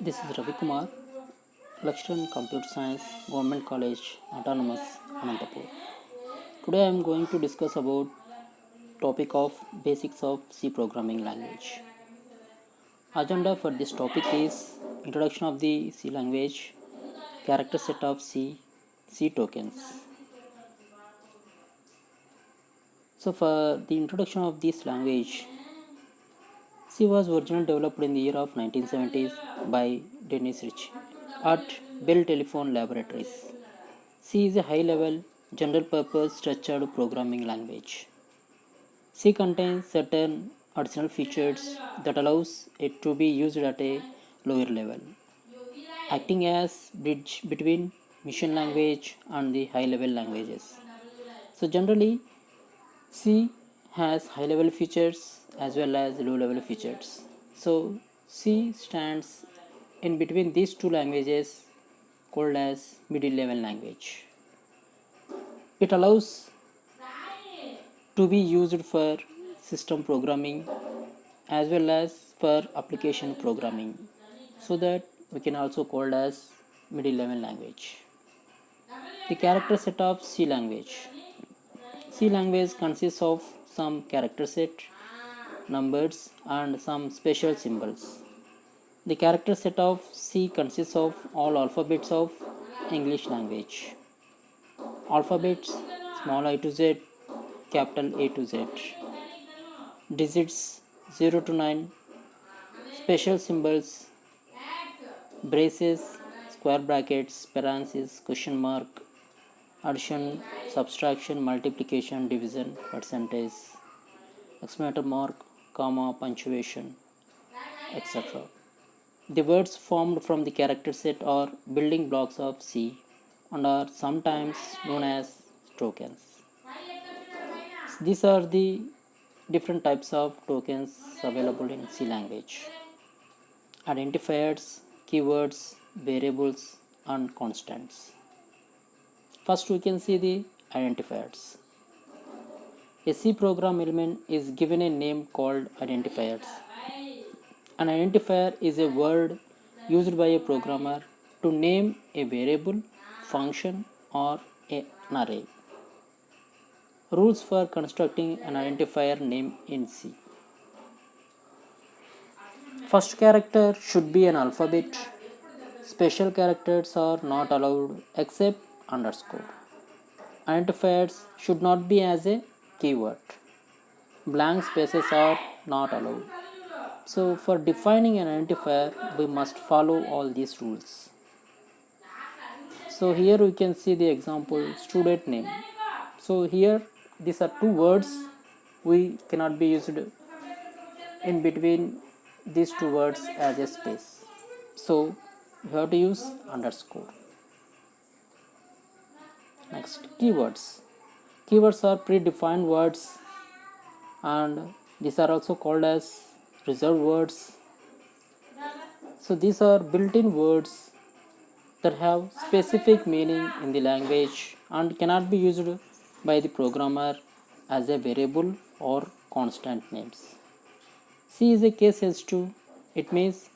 This is Ravi Kumar, lecturer in Computer Science, Government College, Autonomous, Anantapur. Today I am going to discuss about topic of basics of C programming language. Agenda for this topic is introduction of the C language, character set of C, C tokens. So for the introduction of this language, C was originally developed in the year of 1970s by Dennis Ritchie at Bell Telephone Laboratories. C is a high-level, general-purpose structured programming language. C contains certain additional features that allows it to be used at a lower level, acting as bridge between machine language and the high-level languages. So generally, C has high-level features as well as low-level features. So C stands in between these two languages called as middle-level language. It allows to be used for system programming as well as for application programming, so that we can also call it as middle level language. The character set of C language. C language consists of some character set, numbers and some special symbols. The character set of C consists of all alphabets of English language. Alphabets small I to Z, capital A to Z. Digits 0 to 9, special symbols, braces, square brackets, parentheses, question mark, addition, subtraction, multiplication, division, percentage, exclamation mark, comma, punctuation, etc. The words formed from the character set are building blocks of C and are sometimes known as tokens. These are the different types of tokens available in C language: identifiers, keywords, variables, and constants. First, we can see the identifiers. A C program element is given a name called identifiers. An identifier is a word used by a programmer to name a variable, function, or an array. Rules for constructing an identifier name in C. First character should be an alphabet. Special characters are not allowed except underscore. Identifiers should not be as a keyword. Blank spaces are not allowed. So for defining an identifier, we must follow all these rules. So here we can see the example student name. So here these are two words. We cannot be used in between these two words as a space. So you have to use underscore. Next, keywords. Keywords are predefined words and these are also called as reserved words. So these are built-in words that have specific meaning in the language and cannot be used by the programmer as a variable or constant names. C is a case sensitive. It means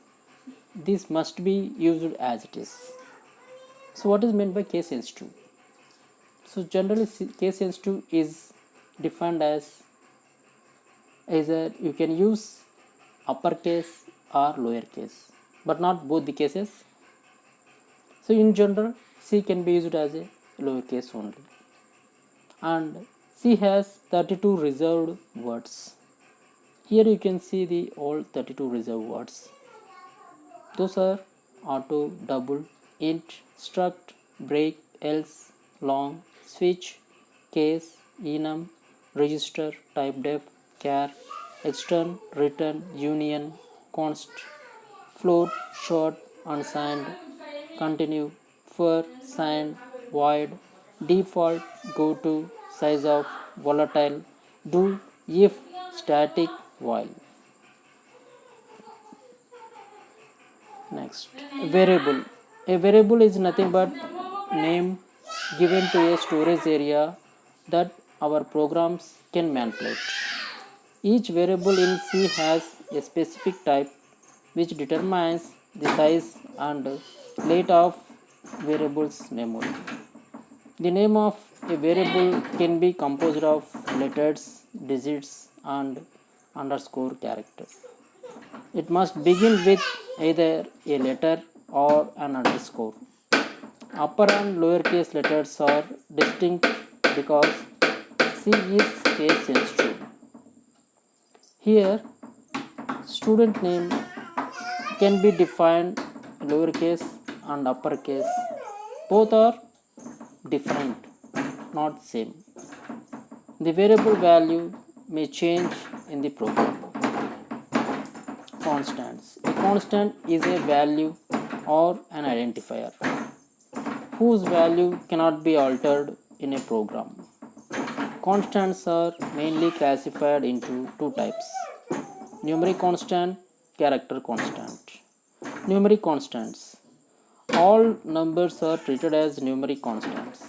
this must be used as it is. So what is meant by case sensitive? So generally case sensitive is defined as either you can use uppercase or lowercase, but not both the cases. So in general, C can be used as a lowercase only. And C has 32 reserved words. Here you can see the all 32 reserved words. Those are auto, double, int, struct, break, else, long, switch, case, enum, register, typedef, char, extern, return, union, const, float, short, unsigned, continue, for, signed, void, default, go to, size of, volatile, do, if, static, while. Next, variable. A variable is nothing but name given to a storage area that our programs can manipulate. Each variable in C has a specific type which determines the size and length of variable's memory. The name of a variable can be composed of letters, digits, and underscore character. It must begin with either a letter or an underscore. Upper and lowercase letters are distinct because C is case sensitive. Here, student name can be defined lowercase and uppercase. Both are different, not same. The variable value may change in the program. Constants. A constant is a value or an identifier whose value cannot be altered in a program. Constants are mainly classified into two types: numeric constant, character constant. Numeric constants. All numbers are treated as numeric constants.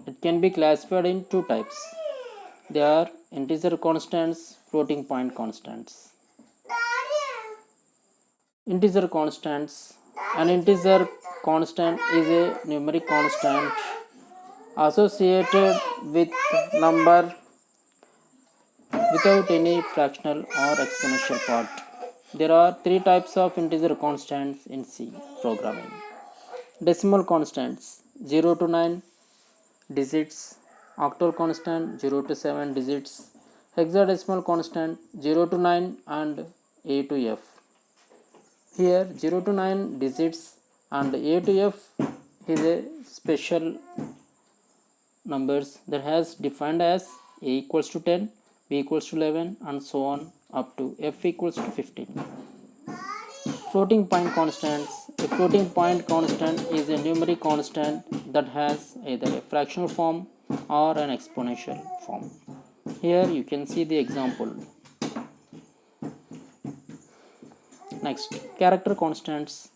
It can be classified in two types. They are integer constants, floating point constants. Integer constants. An integer constant is a numeric constant associated with number without any fractional or exponential part. There are three types of integer constants in C programming: decimal constants 0 to 9 digits, octal constant 0 to 7 digits, hexadecimal constant 0 to 9 and A to F. Here 0 to 9 digits and A to F is a special numbers that has defined as A equals to 10, B equals to 11 and so on up to F equals to 15. Floating point constants. A floating point constant is a numeric constant that has either a fractional form or an exponential form. Here you can see the example. Next, character constants.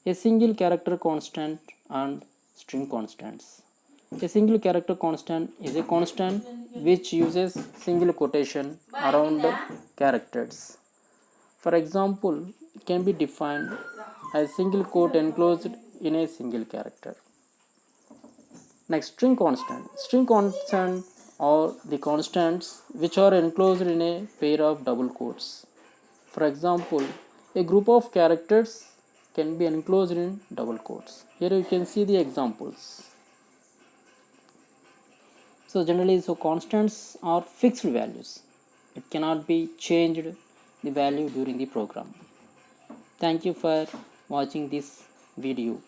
A single character constant and string constants. A single character constant is a constant which uses single quotation around characters. For example, it can be defined as single quote enclosed in a single character. Next, string constant. String constant are the constants which are enclosed in a pair of double quotes. For example, a group of characters can be enclosed in double quotes. Here you can see the examples. So generally, constants are fixed values. It cannot be changed the value during the program. Thank you for watching this video.